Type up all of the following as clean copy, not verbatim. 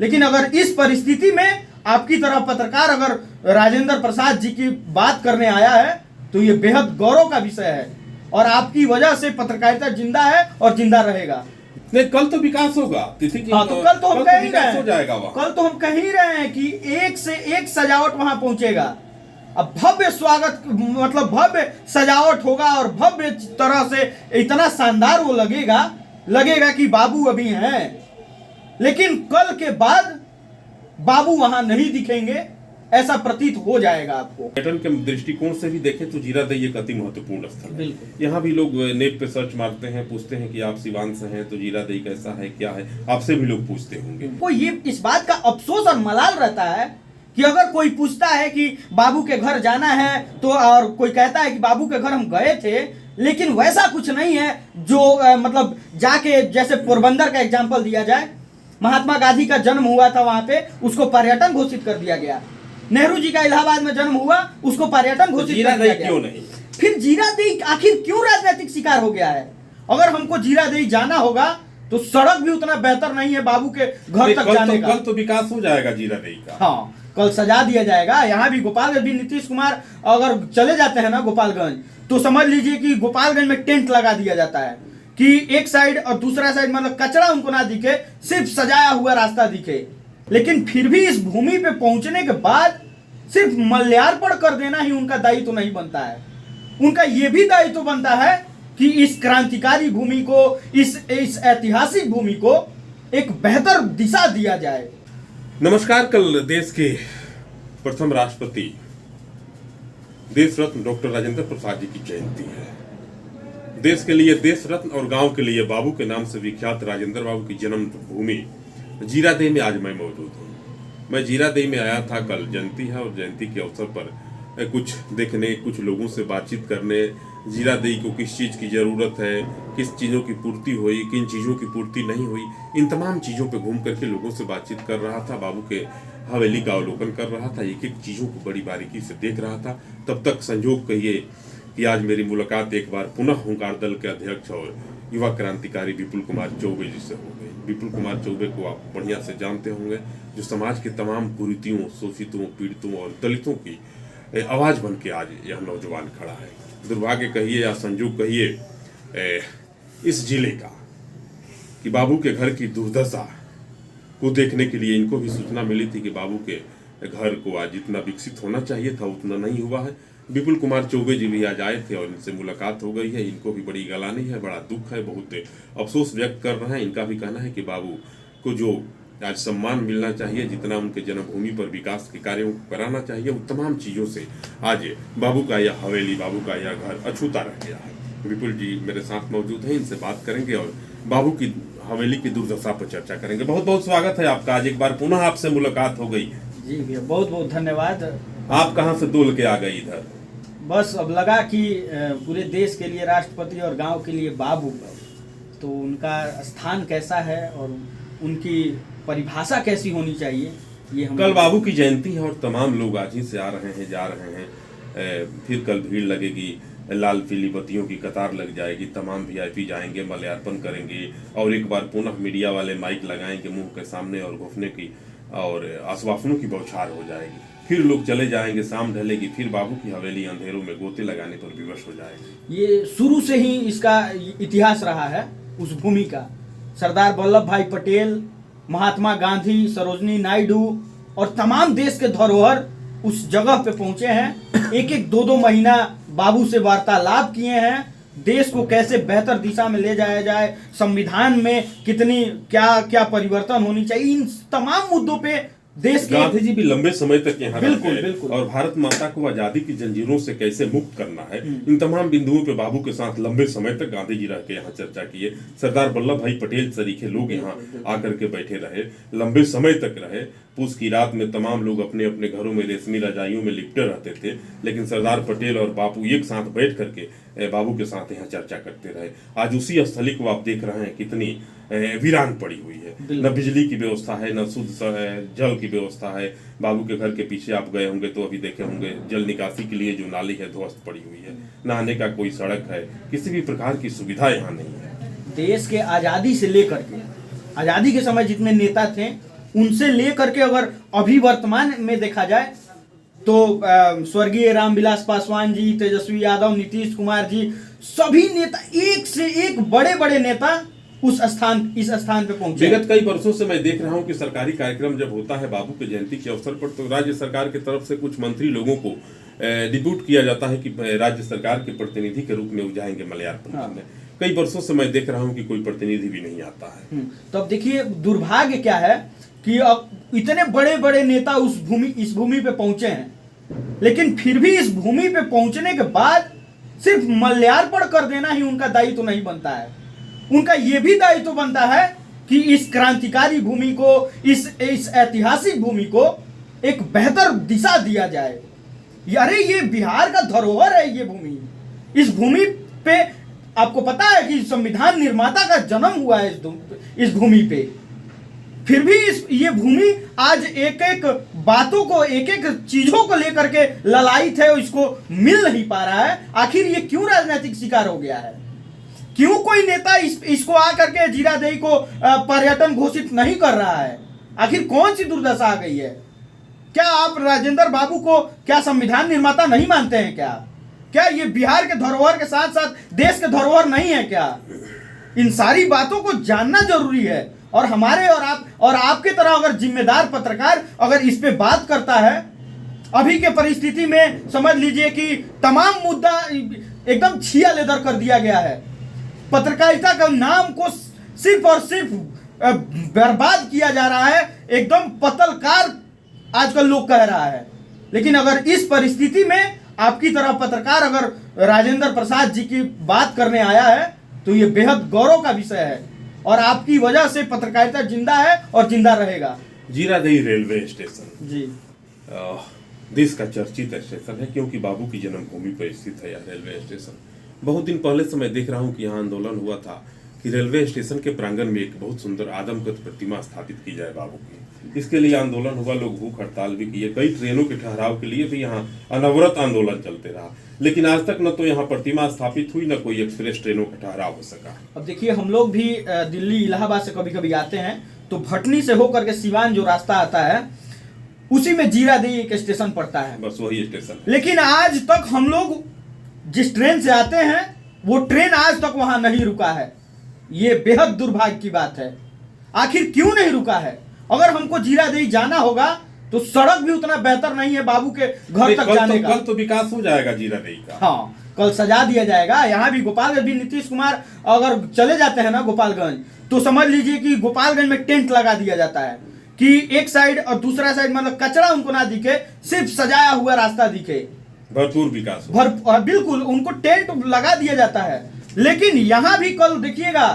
लेकिन अगर इस परिस्थिति में आपकी तरह पत्रकार अगर राजेंद्र प्रसाद जी की बात करने आया है तो ये बेहद गौरव का विषय है और आपकी वजह से पत्रकारिता जिंदा है और जिंदा रहेगा। नहीं, कल तो विकास होगा तिथि की। हाँ, तो कल तो हम कह ही रहे हो जाएगा हैं, कल तो हम कह ही रहे हैं कि एक से एक सजावट वहां पहुंचेगा। अब भव्य स्वागत मतलब भव्य सजावट होगा और भव्य तरह से इतना शानदार वो लगेगा कि बाबू अभी हैं, लेकिन कल के बाद बाबू वहां नहीं दिखेंगे, ऐसा प्रतीत हो जाएगा आपको। पर्यटन के दृष्टिकोण से भी देखें तो जीरादेई एक अति महत्वपूर्ण स्थल है। बिल्कुल। यहाँ भी लोग नेट पे सर्च मारते हैं, पूछते हैं कि आप सिवान से हैं तो जीरादेई कैसा है, क्या है, आपसे भी लोग पूछते होंगे। को ये इस बात का अफसोस और मलाल रहता है कि अगर कोई पूछता है कि बाबू के घर जाना है तो, और कोई कहता है कि बाबू के घर हम गए थे, लेकिन वैसा कुछ नहीं है जो मतलब जाके, जैसे पोरबंदर का एग्जाम्पल दिया जाए, महात्मा गांधी का जन्म हुआ था वहां पे, उसको पर्यटन घोषित कर दिया गया। नेहरू जी का इलाहाबाद में जन्म हुआ, उसको पर्यटन घोषित कर दिया गया। क्यों नहीं? फिर जीरादेई आखिर क्यों राजनीतिक शिकार हो गया है? अगर हमको जीरादेई जाना होगा तो सड़क भी उतना बेहतर नहीं है बाबू के घर तक जाने का। कल तो विकास हो जाएगा जीरादेई का। हाँ, कल सजा दिया जाएगा। यहाँ भी गोपालगंज भी नीतीश कुमार अगर चले जाते हैं ना गोपालगंज, तो समझ लीजिए कि गोपालगंज में टेंट लगा दिया जाता है कि एक साइड और दूसरा साइड मतलब कचरा उनको ना दिखे, सिर्फ सजाया हुआ रास्ता दिखे। लेकिन फिर भी इस भूमि पे पहुंचने के बाद सिर्फ मल्यार्पण कर देना ही उनका दायित्व तो नहीं बनता है। उनका यह भी दायित्व तो बनता है कि इस क्रांतिकारी भूमि को, इस ऐतिहासिक भूमि को एक बेहतर दिशा दिया जाए। नमस्कार। कल देश के प्रथम राष्ट्रपति देश रत्न डॉक्टर राजेंद्र प्रसाद जी की जयंती है। देश के लिए देश रत्न और गांव के लिए बाबू के नाम से विख्यात राजेंद्र बाबू की जन्म भूमि जीरादेई में आज मैं मौजूद हूँ। मैं जीरादेई में आया था, कल जयंती है और जयंती के अवसर पर कुछ देखने, कुछ लोगों से बातचीत करने, जीरादेई को किस चीज़ की ज़रूरत है, किस चीज़ों की पूर्ति हुई, किन चीज़ों की पूर्ति नहीं हुई, इन तमाम चीज़ों पे घूम करके लोगों से बातचीत कर रहा था। बाबू के हवेली का अवलोकन कर रहा था, एक एक चीज़ों को बड़ी बारीकी से देख रहा था। तब तक संजोग कहिए कि आज मेरी मुलाकात एक बार पुनः हुंकार दल के अध्यक्ष और युवा क्रांतिकारी विपुल कुमार चौबे जी से हो गई। विपुल कुमार चौबे को आप बढ़िया से जानते होंगे, जो समाज के तमाम कुरीतियों, शोषितों, पीड़ितों और दलितों की आवाज बन के आज यह नौजवान खड़ा है। दुर्भाग्य कहिए या संजोग कहिए इस जिले का कि बाबू के घर की दुर्दशा को देखने के लिए इनको भी सूचना मिली थी कि बाबू के घर को आज जितना विकसित होना चाहिए था उतना नहीं हुआ है। विपुल कुमार चौबे जी भी आज आए थे और इनसे मुलाकात हो गई है। इनको भी बड़ी गलानी है, बड़ा दुख है, बहुत अफसोस व्यक्त कर रहे हैं। इनका भी कहना है कि बाबू को जो आज सम्मान मिलना चाहिए, जितना उनके जन्मभूमि पर विकास के कार्यों को कराना चाहिए, उन तमाम चीज़ों से आज बाबू का यह हवेली, बाबू का यह घर अछूता रह गया है। विपुल जी मेरे साथ मौजूद हैं, इनसे बात करेंगे और बाबू की हवेली की दुर्दशा पर चर्चा करेंगे। बहुत बहुत स्वागत है आपका। आज एक बार पुनः आपसे मुलाकात हो गई। जी भैया, बहुत बहुत धन्यवाद। आप कहाँ से दौड़ के आ गई इधर? बस अब लगा कि पूरे देश के लिए राष्ट्रपति और गांव के लिए बाबू, तो उनका स्थान कैसा है और उनकी परिभाषा कैसी होनी चाहिए, ये हम कल बाबू की जयंती है और तमाम लोग आज ही से आ रहे हैं, जा रहे हैं। फिर कल भीड़ लगेगी, लाल पीली बत्तियों की कतार लग जाएगी, तमाम वीआईपी जाएंगे, मल्यार्पण करेंगे और एक बार पुनः मीडिया वाले माइक लगाएंगे मुंह के सामने और घुसने की और आश्वासनों की बौछार हो जाएगी। फिर लोग चले जाएंगे, शाम ढलेगी, फिर बाबू की हवेली अंधेरों में गोते लगाने पर विवश हो जाएगी। ये शुरू से ही इसका इतिहास रहा है उस भूमि का। सरदार वल्लभ भाई पटेल, महात्मा गांधी, सरोजनी नायडू और तमाम देश के धरोहर उस जगह पे पहुंचे हैं। एक एक दो महीना बाबू से वार्तालाप किए हैं। देश को कैसे बेहतर दिशा में ले जाया जाए, संविधान में कितनी क्या परिवर्तन होनी चाहिए, इन तमाम मुद्दों पे देश के गांधी जी भी लंबे समय तक यहाँ बिल्कुल और भारत माता को आजादी की जंजीरों से कैसे मुक्त करना है, इन तमाम बिंदुओं पे बाबू के साथ लंबे समय तक गांधी जी रह के यहाँ चर्चा किए। सरदार वल्लभ भाई पटेल सरीखे लोग यहाँ आकर के बैठे रहे, लंबे समय तक रहे। पूस की रात में तमाम लोग अपने अपने घरों में रेशमी रजाइयों में लिपटे रहते थे, लेकिन सरदार पटेल और बापू एक साथ बैठ करके बाबू के साथ यहाँ चर्चा करते रहे। आज उसी स्थली को आप देख रहे हैं कितनी वीरान पड़ी हुई है, न बिजली की व्यवस्था है, न शुद्ध जल की व्यवस्था है। बाबू के घर के पीछे आप गए होंगे तो अभी देखे होंगे जल निकासी के लिए जो नाली है ध्वस्त पड़ी हुई है, नहाने का कोई सड़क है, किसी भी प्रकार की सुविधा यहाँ नहीं है। देश के आजादी से लेकर के आजादी के समय जितने नेता थे उनसे लेकर के अगर अभी वर्तमान में देखा जाए तो स्वर्गीय रामविलास पासवान जी, तेजस्वी यादव, नीतीश कुमार जी, सभी नेता, एक से एक बड़े बड़े नेता इस स्थान पे पहुंचे। विगत कई वर्षों से मैं देख रहा हूं कि सरकारी कार्यक्रम जब होता है बाबू की जयंती के अवसर पर, तो राज्य सरकार की तरफ से कुछ मंत्री लोगों को डिप्यूट किया जाता है कि राज्य सरकार के प्रतिनिधि के रूप में वो जाएंगे मलयारपट्टनम में। कई वर्षों से मैं देख रहा हूं कि कोई प्रतिनिधि भी नहीं आता है। तो अब देखिए दुर्भाग्य क्या है कि अब इतने बड़े बड़े नेता इस भूमि पे पहुंचे हैं, लेकिन फिर भी इस भूमि पे पहुंचने के बाद सिर्फ मल्यार्पण कर देना ही उनका दायित्व तो नहीं बनता है। उनका यह भी दायित्व तो बनता है कि इस क्रांतिकारी भूमि को, इस ऐतिहासिक भूमि को एक बेहतर दिशा दिया जाए। अरे ये बिहार का धरोहर है ये भूमि। इस भूमि पे आपको पता है कि संविधान निर्माता का जन्म हुआ है इस भूमि पे, फिर भी ये भूमि आज एक एक बातों को, एक एक चीजों को लेकर के ललायित है, इसको मिल नहीं पा रहा है। आखिर ये क्यों राजनीतिक शिकार हो गया है? क्यों कोई नेता इसको आकर के जीरादेई को पर्यटन घोषित नहीं कर रहा है? आखिर कौन सी दुर्दशा आ गई है? क्या आप राजेंद्र बाबू को क्या संविधान निर्माता नहीं मानते हैं क्या ये बिहार के धरोहर के साथ साथ देश के धरोहर नहीं है क्या? इन सारी बातों को जानना जरूरी है। और हमारे और आपके तरह अगर जिम्मेदार पत्रकार अगर इस पे बात करता है, अभी के परिस्थिति में समझ लीजिए कि तमाम मुद्दा एकदम छिया लेदर कर दिया गया है। पत्रकारिता का नाम को सिर्फ और सिर्फ बर्बाद किया जा रहा है, एकदम पतलकार आजकल लोग कह रहा है। लेकिन अगर इस परिस्थिति में आपकी तरह पत्रकार अगर राजेंद्र प्रसाद जी की बात करने आया है तो ये बेहद गौरव का विषय है, और आपकी वजह से पत्रकारिता जिंदा है और जिंदा रहेगा। जीरादेई रेलवे स्टेशन जी देश का चर्चित स्टेशन है, क्योंकि बाबू की जन्मभूमि पर स्थित है यह रेलवे स्टेशन। बहुत दिन पहले से मैं देख रहा हूं कि यहाँ आंदोलन हुआ था कि रेलवे स्टेशन के प्रांगण में एक बहुत सुंदर आदमकद प्रतिमा स्थापित की जाए बाबू की। इसके लिए आंदोलन हुआ, लोग भूख हड़ताल भी किए, कई ट्रेनों के ठहराव के लिए भी यहाँ अनवरत आंदोलन चलते रहा, लेकिन आज तक न तो यहाँ प्रतिमा स्थापित हुई, न कोई एक्सप्रेस ट्रेनों का ठहराव हो सका। अब देखिए हम लोग भी दिल्ली इलाहाबाद से कभी कभी आते हैं तो भटनी से होकर के सिवान जो रास्ता आता है उसी में जीरादेई एक स्टेशन पड़ता है, बस वही स्टेशन। लेकिन आज तक हम लोग जिस ट्रेन से आते हैं वो ट्रेन आज तक वहां नहीं रुका है। ये बेहद दुर्भाग्य की बात है। आखिर क्यों नहीं रुका है? अगर हमको जीरादेई जाना होगा तो सड़क भी उतना बेहतर नहीं है बाबू के घर तक जाने का। कल तो विकास हो जाएगा जीरादेई का। हाँ, कल सजा दिया जाएगा। यहाँ भी गोपालगंज भी नीतीश कुमार अगर चले जाते हैं ना गोपालगंज, तो समझ लीजिए कि गोपालगंज में टेंट लगा दिया जाता है कि एक साइड और दूसरा साइड मतलब कचरा उनको ना दिखे, सिर्फ सजाया हुआ रास्ता दिखे। भरपूर विकास बिल्कुल उनको टेंट लगा दिया जाता है। लेकिन यहाँ भी कल देखिएगा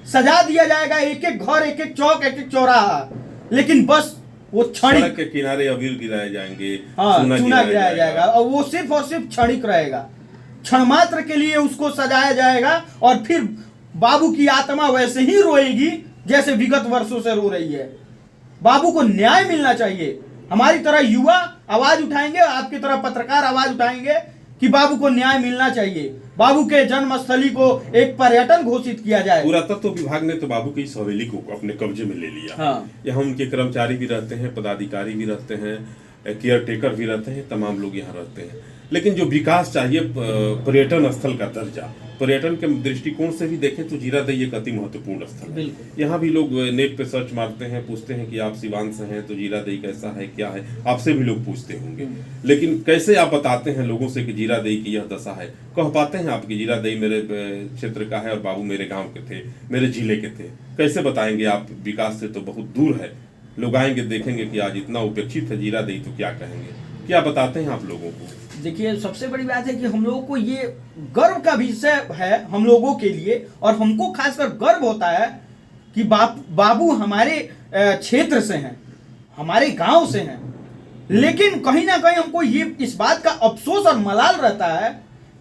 सजा दिया जाएगा, एक एक घर, एक एक चौक, एक एक चौराहा, लेकिन बस वो सड़क के किनारे अबीर गिराए जाएंगे, हाँ, चूना गिराया जाएगा, और वो सिर्फ और सिर्फ क्षणिक रहेगा। क्षण मात्र के लिए उसको सजाया जाएगा और फिर बाबू की आत्मा वैसे ही रोएगी जैसे विगत वर्षों से रो रही है। बाबू को न्याय मिलना चाहिए। हमारी तरह युवा आवाज उठाएंगे, आपकी तरह पत्रकार आवाज उठाएंगे कि बाबू को न्याय मिलना चाहिए। बाबू के जन्मस्थली को एक पर्यटन घोषित किया जाए। पुरातत्व विभाग ने तो बाबू की इस हवेली को अपने कब्जे में ले लिया। हाँ। यहाँ उनके कर्मचारी भी रहते हैं, पदाधिकारी भी रहते हैं, केयर टेकर भी रहते हैं, तमाम लोग यहाँ रहते हैं। लेकिन जो विकास चाहिए, पर्यटन स्थल का दर्जा, पर्यटन के दृष्टिकोण से भी देखें तो जीरादेई एक अति महत्वपूर्ण स्थल है। यहाँ भी लोग नेट पे सर्च मारते हैं, पूछते हैं कि आप सिवान से हैं तो जीरादेई कैसा है, क्या है, आपसे भी लोग पूछते होंगे। लेकिन कैसे आप बताते हैं लोगों से कि जीरादेई की यह दशा है? कह पाते हैं आप कि जीरादेई मेरे क्षेत्र का है और बाबू मेरे गाँव के थे, मेरे जिले के थे? कैसे बताएंगे आप? विकास से तो बहुत दूर है। लोग आएंगे, देखेंगे कि आज इतना उपेक्षित है जीरादेई, तो क्या कहेंगे? क्या बताते हैं आप लोगों को? देखिए सबसे बड़ी बात है कि हम लोगों को ये गर्व का विषय है हम लोगों के लिए, और हमको खासकर गर्व होता है कि बाबू हमारे क्षेत्र से हैं, हमारे गांव से हैं। लेकिन कहीं ना कहीं हमको ये इस बात का अफसोस और मलाल रहता है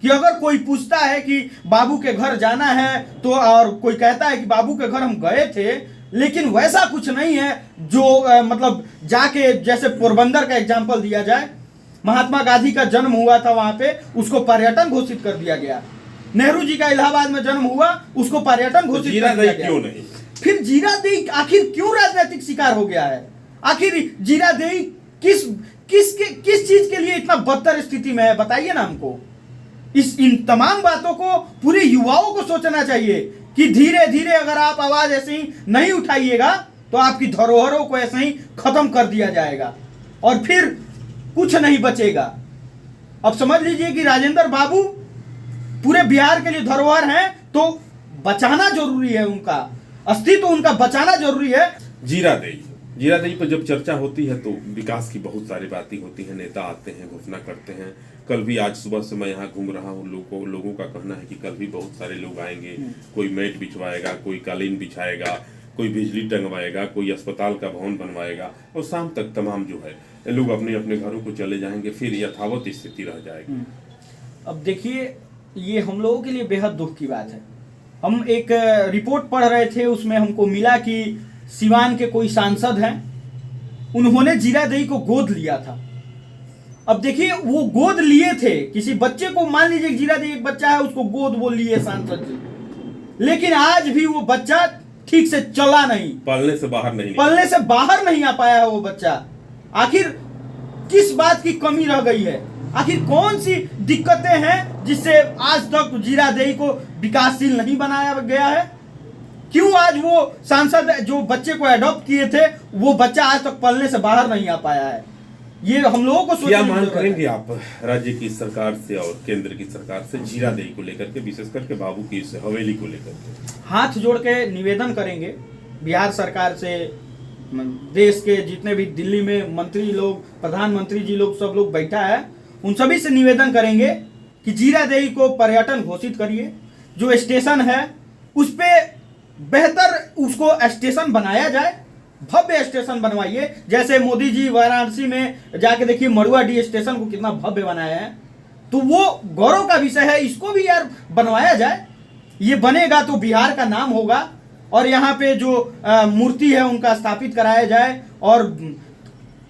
कि अगर कोई पूछता है कि बाबू के घर जाना है तो, और कोई कहता है कि बाबू के घर हम गए थे, लेकिन वैसा कुछ नहीं है जो मतलब जाके, जैसे पोरबंदर का एग्जाम्पल दिया जाए, महात्मा गांधी का जन्म हुआ था वहां पे, उसको पर्यटन घोषित कर दिया गया। नेहरू जी का इलाहाबाद में जन्म हुआ, उसको पर्यटन घोषित कर दिया गया। क्यों नहीं? फिर जीरादेई आखिर क्यों राजनीतिक शिकार हो गया है? आखिर जीरादेई किस चीज के लिए इतना बदतर स्थिति में है, बताइए ना हमको। इन तमाम बातों को पूरे युवाओं को सोचना चाहिए कि धीरे धीरे अगर आप आवाज ऐसे ही नहीं उठाइएगा तो आपकी धरोहरों को ऐसे ही खत्म कर दिया जाएगा और फिर कुछ नहीं बचेगा। अब समझ लीजिए कि राजेंद्र बाबू पूरे बिहार के लिए धरोहर हैं, तो बचाना जरूरी है, उनका अस्तित्व उनका बचाना जरूरी है। जीरादेई पर जब चर्चा होती है तो विकास की बहुत सारी बातें होती हैं, नेता आते हैं, घोषणा करते हैं। कल भी आज सुबह से मैं यहाँ घूम रहा हूँ, लोगों का कहना है कि कल भी बहुत सारे लोग आएंगे, कोई मैट बिछवाएगा, कोई कालीन बिछाएगा, कोई बिजली टंगवाएगा, कोई अस्पताल का भवन बनवाएगा और शाम तक तमाम जो है लोग अपने अपने घरों को चले जाएंगे, फिर यथावत स्थिति रह जाएगी। अब देखिए, ये हम लोगों के लिए बेहद दुख की बात है। हम एक रिपोर्ट पढ़ रहे थे, उसमें हमको मिला कि सिवान के कोई सांसद हैं, उन्होंने जीरादेई को गोद लिया था। अब देखिए, वो गोद लिए थे किसी बच्चे को, मान लीजिए जीरादेई एक बच्चा है, उसको गोद वो लिए सांसद जी, लेकिन आज भी वो बच्चा ठीक से चला नहीं, पलने से बाहर नहीं आ पाया है वो बच्चा। आखिर किस बात की कमी रह गई है? आखिर कौन सी दिक्कतें हैं जिससे आज तक जीरादेई को विकासशील नहीं बनाया गया है? क्यों आज वो सांसद जो बच्चे को अडॉप्ट किए थे, वो बच्चा आज तक पलने से बाहर नहीं आ पाया है? ये हम लोगों को क्या मांग करेंगे आप राज्य की सरकार से और केंद्र की सरकार से जीरादेई को लेकर के, विशेष करके बाबू की इस हवेली को लेकर के? हाथ जोड़ के निवेदन करेंगे बिहार सरकार से, देश के जितने भी दिल्ली में मंत्री लोग, प्रधानमंत्री जी लोग, सब लोग बैठा है, उन सभी से निवेदन करेंगे कि जीरादेई को पर्यटन घोषित करिए। जो स्टेशन है उस पे बेहतर उसको स्टेशन बनाया जाए, भव्य स्टेशन बनवाइए। जैसे मोदी जी वाराणसी में जाके देखिए मड़ुआडीह स्टेशन को कितना भव्य बनाया है, तो वो गौरव का विषय है, इसको भी यार बनवाया जाए। ये बनेगा तो बिहार का नाम होगा और यहाँ पे जो मूर्ति है उनका स्थापित कराया जाए। और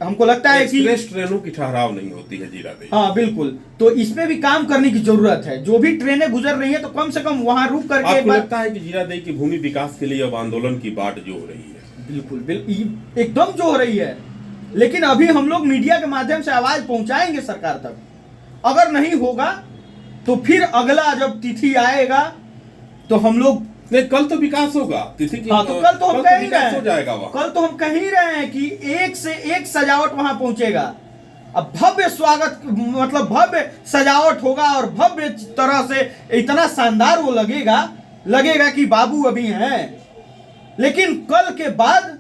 हमको लगता है कि ट्रेनों की ठहराव नहीं होती है जीरादेई। हाँ बिल्कुल, तो इसमें भी काम करने की जरूरत है। जो भी ट्रेनें गुजर रही है तो कम से कम वहां रुक करके। आपको लगता है कि जीरादेई की भूमि विकास के लिए अब आंदोलन की बाट जो हो रही है? बिल्कुल एकदम जो हो रही है, लेकिन अभी हम लोग मीडिया के माध्यम से आवाज पहुंचाएंगे सरकार तक। अगर नहीं होगा तो फिर अगला जब तिथि आएगा तो हम लोग नहीं, कल तो विकास होगा, तिथि की तो कल तो हम कह ही रहे हैं, हो जाएगा कल तो हम कह ही रहे हैं कि एक से एक सजावट वहां पहुंचेगा। अब भव्य स्वागत, मतलब भव्य सजावट होगा और भव्य तरह से इतना शानदार वो लगेगा कि बाबू अभी हैं, लेकिन कल के बाद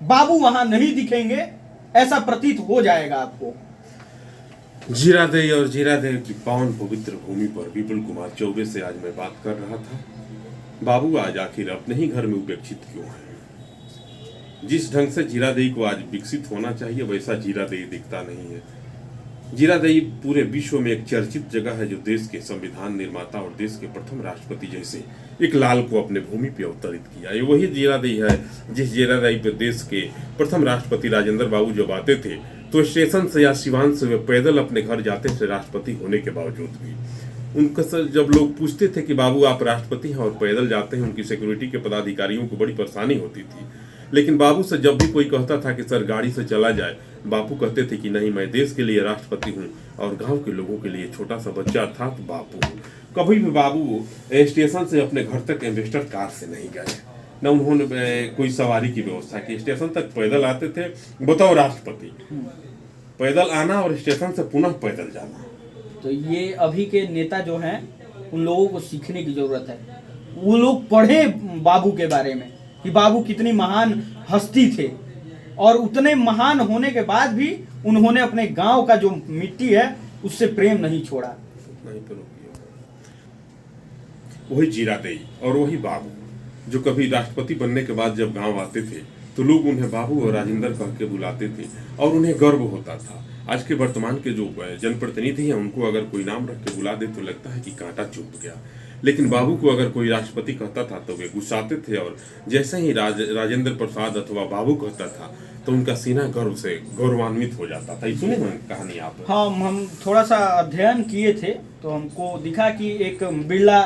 बाबू वहां नहीं दिखेंगे, ऐसा प्रतीत हो जाएगा आपको। जीरादेई और जीरादेई की पावन पवित्र भूमि पर विपुल कुमार चौबे से आज मैं बात कर रहा था। बाबू आज आखिर अपने ही घर में उपेक्षित क्यों है? जिस ढंग से जीरादेई को आज विकसित होना चाहिए वैसा जीरादेई दिखता नहीं है। जीरादेई पूरे विश्व में एक चर्चित जगह है, जो देश के संविधान निर्माता और देश के प्रथम राष्ट्रपति जैसे एक लाल को अपने भूमि पे अवतरित किया। ये वही जीरादेई है जिस जीरादेई पे देश के प्रथम राष्ट्रपति राजेंद्र बाबू जब आते थे तो स्टेशन से या सिवान से वे पैदल अपने घर जाते थे, राष्ट्रपति होने के बावजूद भी। उनका जब लोग पूछते थे कि बाबू आप राष्ट्रपति हैं और पैदल जाते हैं, उनकी सिक्योरिटी के पदाधिकारियों को बड़ी परेशानी होती थी। लेकिन बाबू से जब भी कोई कहता था कि सर गाड़ी से चला जाए, बापू कहते थे कि नहीं, मैं देश के लिए राष्ट्रपति हूँ और गांव के लोगों के लिए छोटा सा बच्चा था तो बापू हूँ। कभी भी बाबू स्टेशन से अपने घर तक इन्वेस्टर कार से नहीं गए, न उन्होंने कोई सवारी की व्यवस्था की। स्टेशन तक पैदल आते थे, बताओ राष्ट्रपति, पैदल आना और स्टेशन से पुनः पैदल जाना। तो ये अभी के नेता जो हैं उन लोगों को सीखने की जरूरत है। वो लोग पढ़े बाबू के बारे में कि बाबू कितनी महान हस्ती थे, और उतने महान होने के बाद भी उन्होंने अपने गांव का जो मिट्टी है उससे प्रेम नहीं छोड़ा। नहीं तो वही जीरादेई और वही बाबू जो कभी राष्ट्रपति बनने के बाद जब गांव आते थे तो लोग उन्हें बाबू और राजेंद्र कह के बुलाते थे और उन्हें गर्व होता था। आज के वर्तमान के जो जनप्रतिनिधि हैं उनको अगर कोई नाम रख के बुला दे तो लगता है कि कांटा चुभ गया, लेकिन बाबू को अगर कोई राष्ट्रपति कहता था तो वे गुस्साते थे, और जैसे ही राजेंद्र प्रसाद अथवा बाबू कहता था तो उनका सीना गर्व से गौरवान्वित हो जाता था। सुने ना कहानी आप? हाँ, हम थोड़ा सा अध्ययन किए थे तो हमको दिखा कि एक बिरला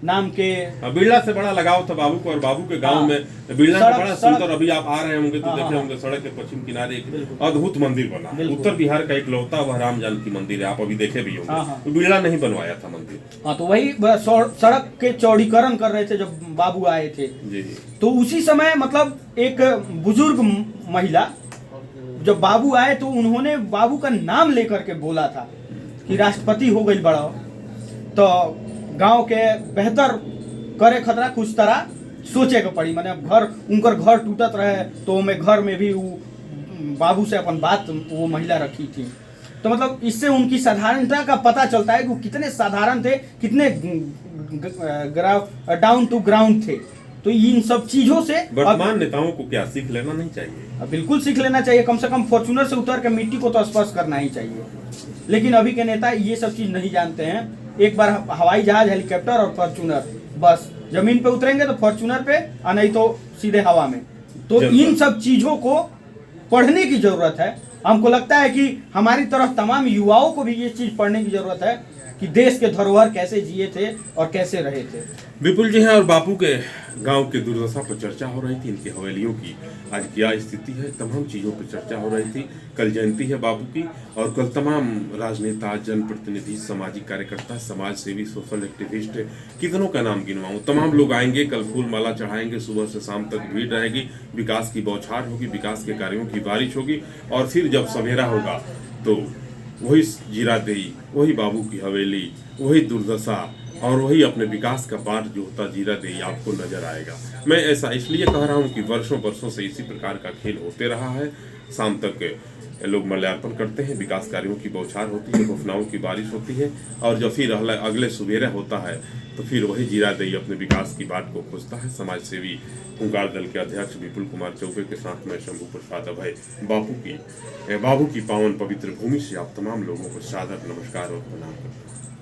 नाम के। बिरला से बड़ा लगाव था बाबू को, और बाबू के गांव हाँ। में बिरला का बड़ा सुंदर, अभी आप आ रहे होंगे तो हाँ, देखे हाँ। होंगे सड़क के पश्चिम किनारे एक अद्भुत मंदिर बना है। उत्तर बिहार का एक लौता वह राम जानकी मंदिर है, आप अभी देखे भी हाँ, होंगे। हाँ। तो बिरला नहीं बनवाया था मंदिर। हाँ, तो वही सड़क के चौड़ीकरण कर रहे थे जब बाबू आए थे। जी। तो उसी समय मतलब एक बुजुर्ग महिला जब बाबू आए तो उन्होंने बाबू का नाम लेकर के बोला था कि राष्ट्रपति हो गई बड़ा, तो गांव के बेहतर करे खतरा कुछ तरह सोचे के पड़ी। माने घर उनकर घर टूटत रहे तो मैं घर में भी वो बाबू से अपन बात वो महिला रखी थी। तो मतलब इससे उनकी साधारणता का पता चलता है कि वो कितने साधारण थे, कितने डाउन टू ग्राउंड थे। तो इन सब चीजों से वर्तमान नेताओं को क्या सीख लेना नहीं चाहिए? बिल्कुल सीख लेना चाहिए। कम से कम फॉर्च्यूनर से उतर के मिट्टी को तो स्पर्श करना ही चाहिए। लेकिन अभी के नेता ये सब चीज नहीं जानते हैं। एक बार हवाई जहाज, हेलीकॉप्टर और फॉर्च्यूनर, बस जमीन पे उतरेंगे तो फॉर्च्यूनर पे और नहीं तो सीधे हवा में। तो इन सब चीजों को पढ़ने की जरूरत है। हमको लगता है कि हमारी तरफ तमाम युवाओं को भी ये चीज पढ़ने की जरूरत है कि देश के धरोहर कैसे जिए थे और कैसे रहे थे। विपुल जी हैं, और बापू के गांव के दुर्दशा पर चर्चा हो रही थी, इनकी हवेलियों की आज क्या स्थिति है, तमाम चीज़ों पर चर्चा हो रही थी। कल जयंती है बापू की, और कल तमाम राजनेता, जनप्रतिनिधि, सामाजिक कार्यकर्ता, समाज सेवी, सोशल एक्टिविस्ट, कितनों का नाम गिनवाऊं, तमाम लोग आएंगे। कल फूल माला चढ़ाएंगे, सुबह से शाम तक भीड़ रहेगी, विकास की बौछार होगी, विकास के कार्यों की बारिश होगी। और फिर जब सवेरा होगा तो वही जीरादेई, वही बाबू की हवेली, वही दुर्दशा और वही अपने विकास का बाट जो होता जीरादेई आपको नजर आएगा। मैं ऐसा इसलिए कह रहा हूँ कि वर्षों वर्षों से इसी प्रकार का खेल होते रहा है। शाम तक लोग माल्यार्पण करते हैं, विकास कार्यों की बौछार होती है, घोषणाओं की बारिश होती है, और जब फिर अगले सुबेरा होता है तो फिर वही जीरादेई अपने विकास की बाट को खोजता है। समाज सेवी हुंकार दल के अध्यक्ष विपुल कुमार चौबे के साथ में शंभू प्रसाद अभय बापू की पावन पवित्र भूमि से आप तमाम लोगों को सादर नमस्कार और प्रणाम करता हूँ।